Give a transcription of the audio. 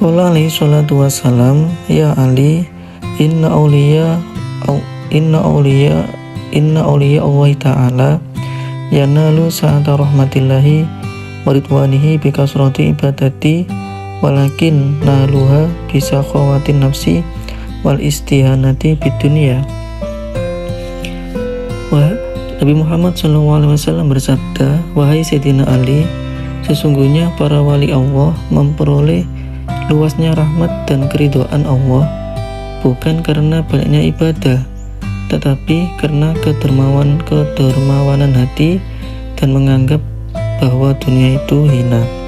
Qala alaihi salatu wassalam, ya Ali, inna awliya Allah ta'ala yanalu sa'ata rahmatillahi waridwanihi bikasrati ibadati walakin naluha bisa khawatin nafsi wal istihanati bidunya. Nabi Muhammad SAW bersabda, wahai Sayyidina Ali, sesungguhnya para wali Allah memperoleh luasnya rahmat dan keridhaan Allah bukan karena banyaknya ibadah, tetapi karena kedermawanan hati dan menganggap bahwa dunia itu hina.